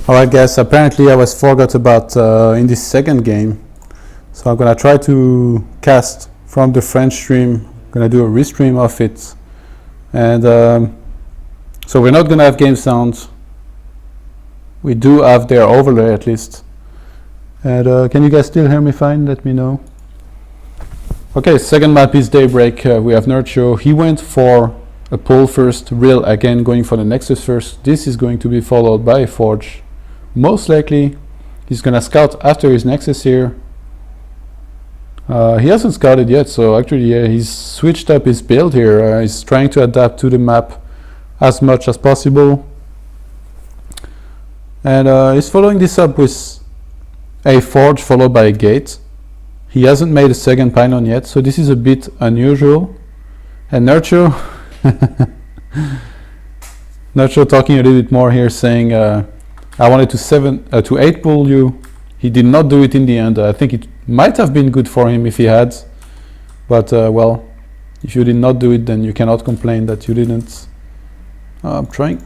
Alright guys, apparently I was forgot about in this second game. So I'm gonna try to cast from the French stream. I'm gonna do a restream of it. And so we're not gonna have game sound. We do have their overlay at least. And can you guys still hear me fine? Let me know. Okay, second map is Daybreak. We have ReaLNerchio. He went for a pull first, Real again going for the Nexus first. This is going to be followed by a Forge. Most likely he's gonna scout after his Nexus here. He hasn't scouted yet, so actually he's switched up his build here. He's trying to adapt to the map as much as possible. And he's following this up with a Forge followed by a Gate. He hasn't made a second pylon yet, so this is a bit unusual. And ReaLNerchio ReaLNerchio talking a little bit more here, saying I wanted to 8 pull you. He did not do it in the end. I think it might have been good for him if he had, but well, if you did not do it, then you cannot complain that you didn't. I'm trying.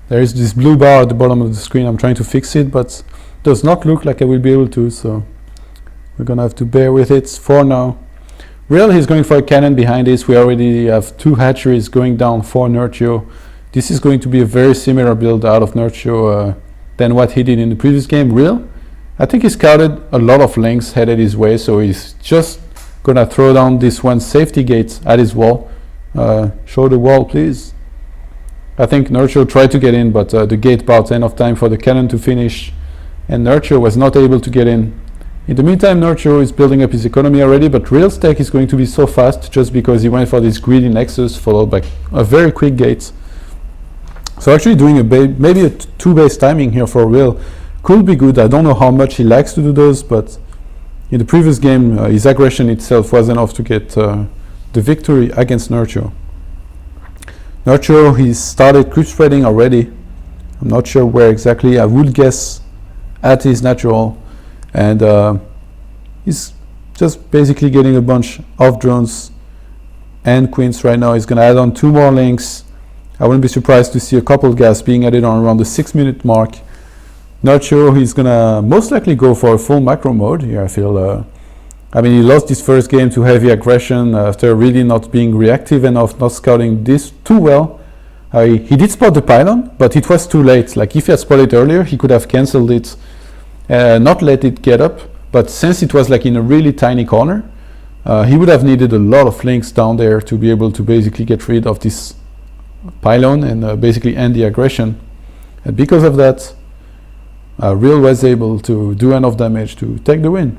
There is this blue bar at the bottom of the screen. I'm trying to fix it, but it does not look like I will be able to, so we're gonna have to bear with it for now. Real, he's going for a cannon behind this. We already have 2 hatcheries going down for ReaLNerchio. This is going to be a very similar build out of ReaLNerchio than what he did in the previous game. Real, I think he scouted a lot of links headed his way, so he's just gonna throw down this one safety gate at his wall. Show the wall, please. I think ReaLNerchio tried to get in, but the gate bought enough time for the cannon to finish, and ReaLNerchio was not able to get in. In the meantime, ReaLNerchio is building up his economy already, but Real's tech is going to be so fast just because he went for this greedy Nexus followed by a very quick gate. So actually doing maybe a 2 base timing here for Real could be good. I don't know how much he likes to do those, but in the previous game his aggression itself was enough to get the victory against ReaLNerchio. ReaLNerchio, he started creep spreading already. I'm not sure where exactly. I would guess at his natural, and he's just basically getting a bunch of drones and queens right now. He's gonna add on 2 more links. I wouldn't be surprised to see a couple gas being added on around the 6-minute mark. ReaLNerchio, he's gonna most likely go for a full macro mode here, I feel. I mean, he lost his first game to heavy aggression after really not being reactive enough, not scouting this too well. He did spot the pylon, but it was too late. Like, if he had spotted earlier, he could have cancelled it, not let it get up. But since it was like in a really tiny corner, he would have needed a lot of links down there to be able to basically get rid of this pylon and basically end the aggression. And because of that, Real was able to do enough damage to take the win.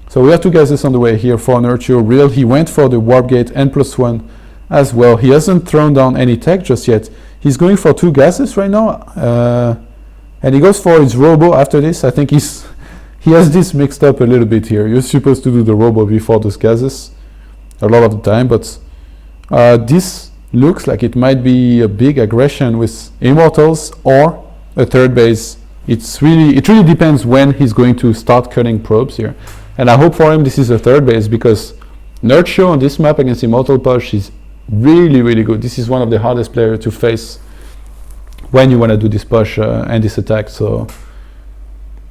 So we have 2 gases on the way here for ReaLNerchio. Real, he went for the warp gate and +1 as well. He hasn't thrown down any tech just yet. He's going for 2 gases right now, and he goes for his robo after this. I think he has this mixed up a little bit here. You're supposed to do the robo before those gases a lot of the time, but this looks like it might be a big aggression with Immortals or a 3rd base. It really depends when he's going to start cutting probes here. And I hope for him this is a 3rd base, because ReaLNerchio on this map against Immortal Push is really, really good. This is one of the hardest players to face when you want to do this push and this attack. So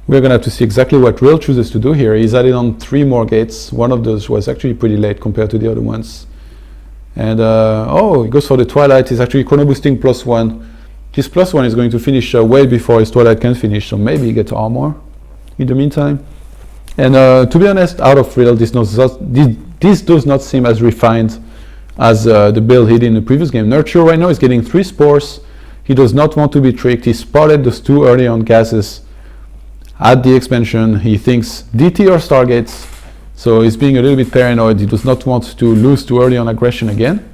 we're going to have to see exactly what Real chooses to do here. He's added on 3 more gates. One of those was actually pretty late compared to the other ones. And oh, he goes for the Twilight. He's actually chrono boosting +1. His +1 is going to finish way before his Twilight can finish, so maybe he gets armor in the meantime. And to be honest, out of Real, this does not seem as refined as the build he did in the previous game. ReaLNerchio right now is getting 3 spores. He does not want to be tricked. He spotted those 2 early on gases at the expansion. He thinks DT or Stargates, so he's being a little bit paranoid. He does not want to lose too early on aggression again.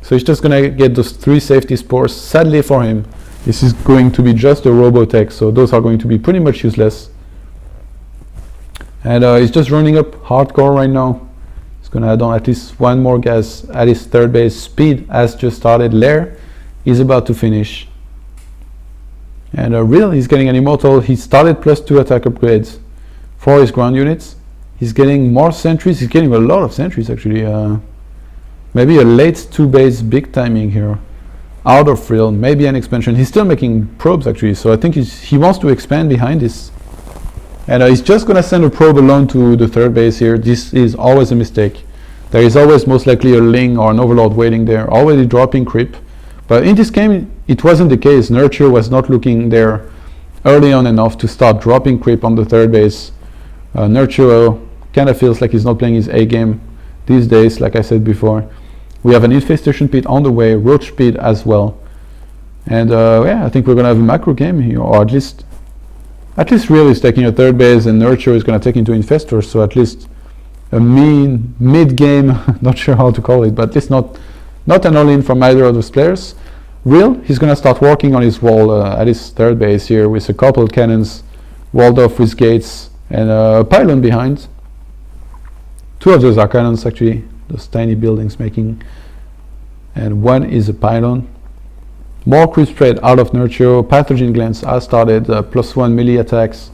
So he's just gonna get those 3 safety spores. Sadly for him, this is going to be just a Robotech, so those are going to be pretty much useless. And he's just running up hardcore right now. He's gonna add on at least 1 more gas at his 3rd base. Speed has just started. Lair is about to finish. And Real, he's getting an Immortal. He started +2 attack upgrades for his ground units. He's getting more sentries. He's getting a lot of sentries actually. Maybe a late 2 base big timing here. out of Real, maybe an expansion. He's still making probes actually, so I think he wants to expand behind this. And he's just going to send a probe alone to the third base here. This is always a mistake. There is always most likely a Ling or an Overlord waiting there, already dropping creep. But in this game, it wasn't the case. ReaLNerchio was not looking there early on enough to start dropping creep on the third base. ReaLNerchio kind of feels like he's not playing his A game these days, like I said before. We have an infestation pit on the way, roach pit as well. And yeah, I think we're going to have a macro game here, or at least Real is taking a third base and ReaLNerchio is going to take into infestor, so at least a mid-game, not sure how to call it, but at least not an all-in from either of those players. Real, he's going to start working on his wall at his third base here with a couple cannons walled off with gates and a pylon behind. Two of those are cannons actually, those tiny buildings making, and one is a pylon. More creep spread out of ReaLNerchio. Pathogen glands has started, +1 melee attacks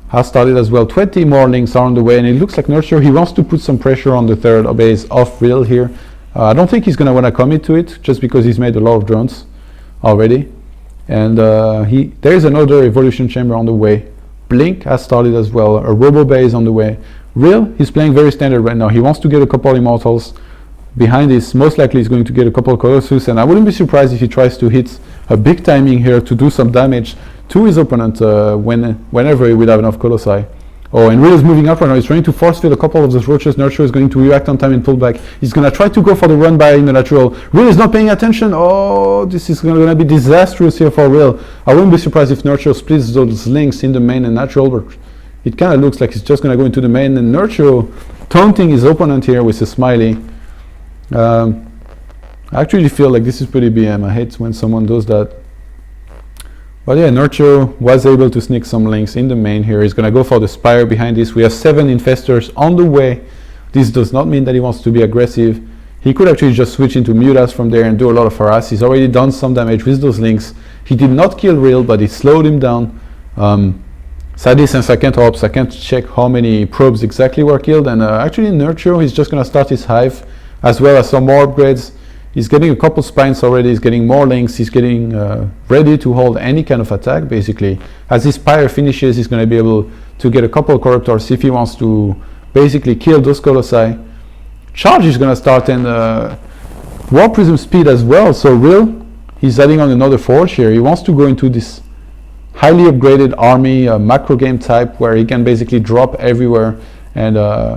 has started as well. 20 more links are on the way, and it looks like ReaLNerchio, he wants to put some pressure on the third base of Real here. I don't think he's going to want to commit to it, just because he's made a lot of drones already. And there is another evolution chamber on the way. Blink has started as well. A robo base on the way. Real, he's playing very standard right now. He wants to get a couple immortals. Behind this, most likely he's going to get a couple Colossus, and I wouldn't be surprised if he tries to hit a big timing here to do some damage to his opponent whenever he will have enough Colossi. Oh, and Real is moving up right now. He's trying to force fill a couple of those roaches. ReaLNerchio is going to react on time and pull back. He's going to try to go for the run by in the natural. Real is not paying attention. Oh, this is going to be disastrous here for Real. I wouldn't be surprised if ReaLNerchio splits those links in the main and natural, but it kind of looks like he's just going to go into the main, and ReaLNerchio taunting his opponent here with a smiley. I actually feel like this is pretty BM. I hate when someone does that. But yeah, ReaLNerchio was able to sneak some links in the main here. He's going to go for the Spire behind this. We have 7 infestors on the way. This does not mean that he wants to be aggressive. He could actually just switch into Mutas from there and do a lot of harass. He's already done some damage with those links. He did not kill Real, but he slowed him down. Sadly, since I can't check how many probes exactly were killed. And actually, ReaLNerchio, he's just going to start his hive, as well as some more upgrades. He's getting a couple spines already, he's getting more links, he's getting ready to hold any kind of attack basically. As his Spire finishes, he's going to be able to get a couple Corruptors if he wants to basically kill those Colossi. Charge is going to start, and War Prism speed as well, so Real, he's adding on another forge here. He wants to go into this highly upgraded army, macro game type, where he can basically drop everywhere and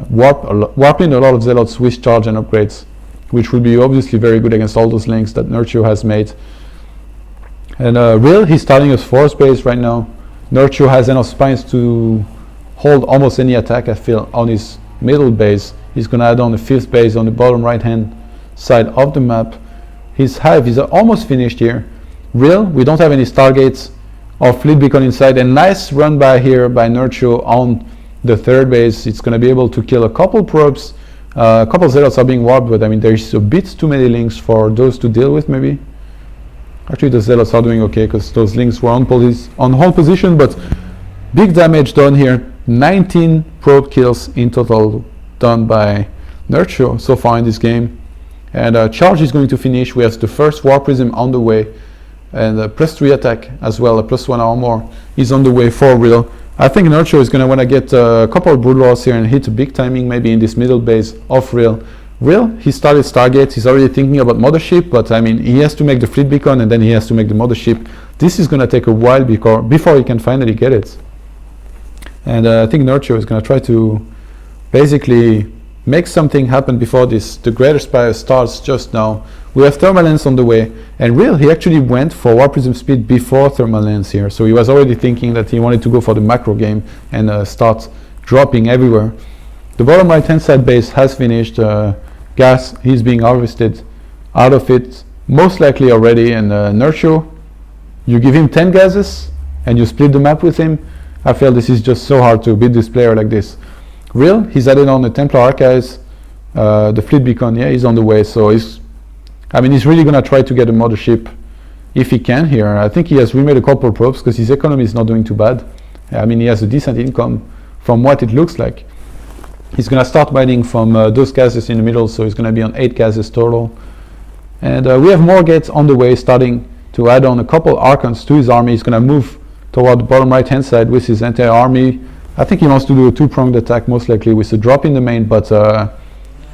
warp in a lot of Zealots with charge and upgrades, which would be obviously very good against all those links that ReaLNerchio has made. And Real, he's starting his fourth base right now. ReaLNerchio has enough spines to hold almost any attack, I feel, on his middle base. He's going to add on the 5th base on the bottom right hand side of the map. His hive is almost finished here. Real, we don't have any Stargates or Fleet Beacon inside, and nice run by here by ReaLNerchio on the third base. It's going to be able to kill a couple probes. A couple Zealots are being warped, but I mean there's a bit too many links for those to deal with maybe. Actually the Zealots are doing okay because those links were on hold position, but big damage done here. 19 probe kills in total done by ReaLNerchio so far in this game. And Charge is going to finish. We have the first War Prism on the way, and +3 attack as well, a +1 armor is on the way for Real. I think ReaLNerchio is going to want to get a couple of Brood Lords here and hit a big timing maybe in this middle base of Real. Real, he started Stargate, he's already thinking about Mothership, but I mean he has to make the Fleet Beacon and then he has to make the Mothership. This is going to take a while before he can finally get it. And I think ReaLNerchio is going to try to basically make something happen before the Greater Spire starts just now. We have Thermal Lens on the way, and Real, he actually went for War Prism speed before Thermal Lens here, so he was already thinking that he wanted to go for the macro game and start dropping everywhere. The bottom right hand side base has finished. Gas, he's being harvested out of it, most likely already, and ReaLNerchio, you give him 10 gases and you split the map with him. I feel this is just so hard to beat this player like this. Real, he's added on the Templar Archives, the Fleet Beacon, yeah, he's on the way, so he's really going to try to get a Mothership if he can here. I think he has remade a couple of probes because his economy is not doing too bad. I mean, he has a decent income from what it looks like. He's going to start mining from those gases in the middle, so he's going to be on 8 gases total. And we have more gates on the way, starting to add on a couple Archons to his army. He's going to move toward the bottom right hand side with his entire army. I think he wants to do a two-pronged attack, most likely with a drop in the main, but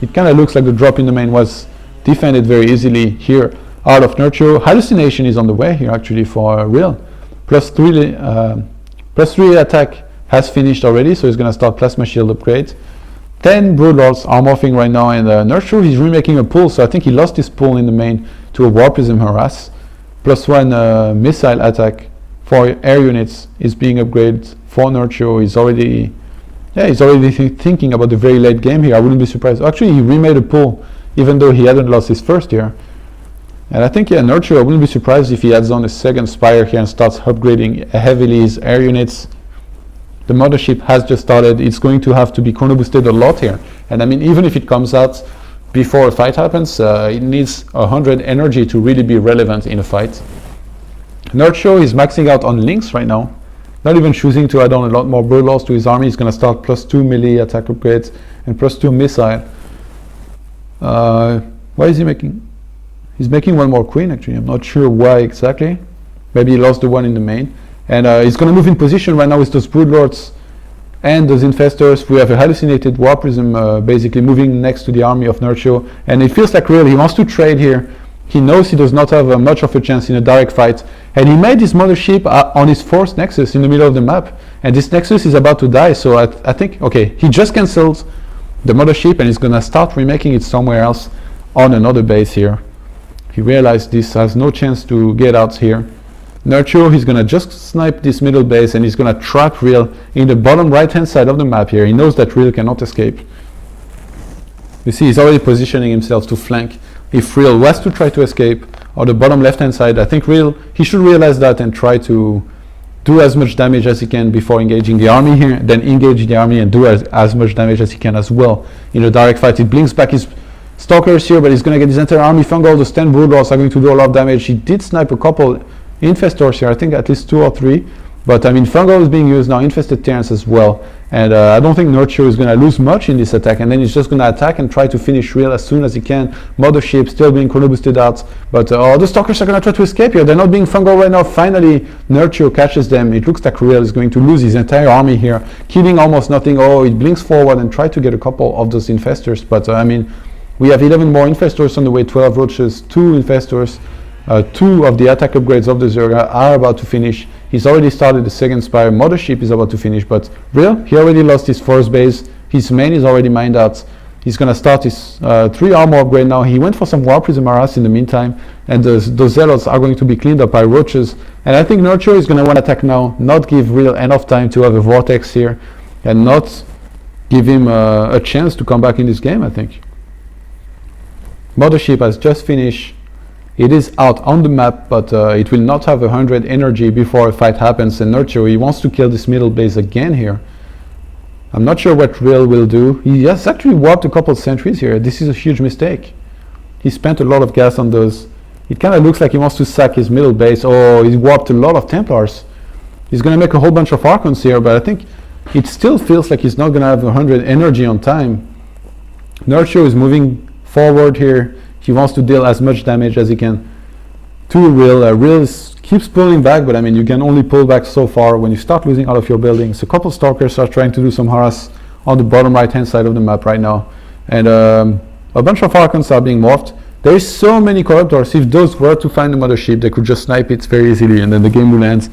it kind of looks like the drop in the main was defended very easily here out of Nerchio. Hallucination is on the way here actually for Real. +3 attack has finished already, so he's going to start Plasma Shield upgrade. 10 Broodlords are morphing right now, and Nerchio, he's remaking a pull, so I think he lost his pull in the main to a War Prism Harass. +1 missile attack for air units is being upgraded for Nerchio. He's already thinking about the very late game here. I wouldn't be surprised. Actually, he remade a pull, even though he hadn't lost his first here. And I think, yeah, Nerchio, I wouldn't be surprised if he adds on a second Spire here and starts upgrading heavily his air units. The mothership has just started. It's going to have to be chrono boosted a lot here. And I mean, even if it comes out before a fight happens, it needs 100 energy to really be relevant in a fight. Nerchio is maxing out on links right now. Not even choosing to add on a lot more Broodlords to his army. He's going to start +2 melee attack upgrades and +2 missile. Why is he making? He's making one more queen actually. I'm not sure why exactly. Maybe he lost the one in the main. And he's going to move in position right now with those Broodlords and those Infestors. We have a hallucinated War Prism basically moving next to the army of Nerchio. And it feels like really he wants to trade here. He knows he does not have much of a chance in a direct fight. And he made this mothership on his 4th Nexus in the middle of the map. And this Nexus is about to die. So I think, okay, he just cancelled the mothership and he's going to start remaking it somewhere else on another base here. He realized this has no chance to get out here. Nerchio, he's going to just snipe this middle base and he's going to trap Real in the bottom right hand side of the map here. He knows that Real cannot escape. You see, he's already positioning himself to flank. If Real was to try to escape on the bottom left hand side, I think Real, he should realize that and try to do as much damage as he can before engaging the army here, then engage the army and do as much damage as he can as well in a direct fight. He blinks back his Stalkers here, but he's going to get his entire army fungal. Those 10 Broodlords are going to do a lot of damage. He did snipe a couple Infestors here, I think at least 2 or 3. But I mean, fungal is being used now, infested Terrans as well. And I don't think Nerchio is going to lose much in this attack. And then he's just going to attack and try to finish Real as soon as he can. Mothership still being chrono boosted out. But the Stalkers are going to try to escape here. They're not being fungal right now. Finally, Nerchio catches them. It looks like Real is going to lose his entire army here, killing almost nothing. Oh, it blinks forward and try to get a couple of those Infestors. But I mean, we have 11 more Infestors on the way, 12 Roaches, 2 Infestors. 2 of the attack upgrades of the Zerga are about to finish. He's already started the second Spire. Mothership is about to finish, but Real, he already lost his first base. His main is already mined out. He's going to start his 3 armor upgrade now. He went for some War Prism Harass in the meantime, and those Zealots are going to be cleaned up by Roaches. And I think Nerchio is going to want to attack now, not give Real enough time to have a Vortex here, and not give him a chance to come back in this game, I think. Mothership has just finished. It is out on the map, but it will not have 100 energy before a fight happens. And Nerchio, he wants to kill this middle base again here. I'm not sure what Real will do. He has actually warped a couple sentries here. This is a huge mistake. He spent a lot of gas on those. It kind of looks like he wants to sack his middle base. Oh, he warped a lot of Templars. He's going to make a whole bunch of Archons here, but I think it still feels like he's not going to have 100 energy on time. Nerchio is moving forward here. He wants to deal as much damage as he can to Real. Real keeps pulling back, but I mean, you can only pull back so far when you start losing out of your buildings. A couple Stalkers are trying to do some harass on the bottom right hand side of the map right now. And a bunch of Archons are being morphed. There is so many Corruptors. If those were to find the mothership, they could just snipe it very easily and then the game will end.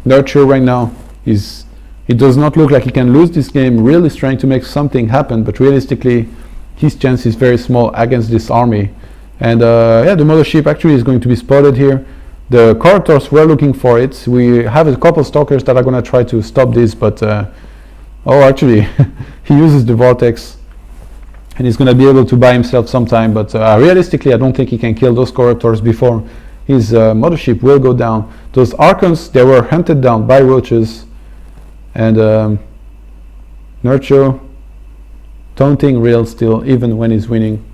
Nerchio right now, it does not look like he can lose this game. Real is trying to make something happen, but realistically, his chance is very small against this army. And yeah, the mothership actually is going to be spotted here. The Corruptors were looking for it. We have a couple Stalkers that are going to try to stop this, but oh, actually, he uses the Vortex, and he's going to be able to buy himself some time. But realistically, I don't think he can kill those Corruptors before his mothership will go down. Those Archons, they were hunted down by Roaches, and Nerchio taunting Real still, even when he's winning.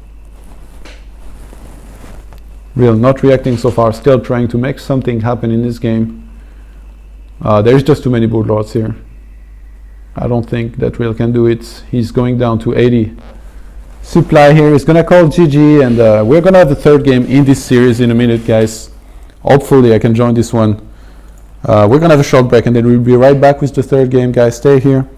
Real not reacting so far, still trying to make something happen in this game. There's just too many Broodlords here. I don't think that Real can do it. He's going down to 80 Supply here is gonna call GG, and we're gonna have the third game in this series in a minute, guys. Hopefully I can join this one. We're gonna have a short break and then we'll be right back with the third game, guys. Stay here.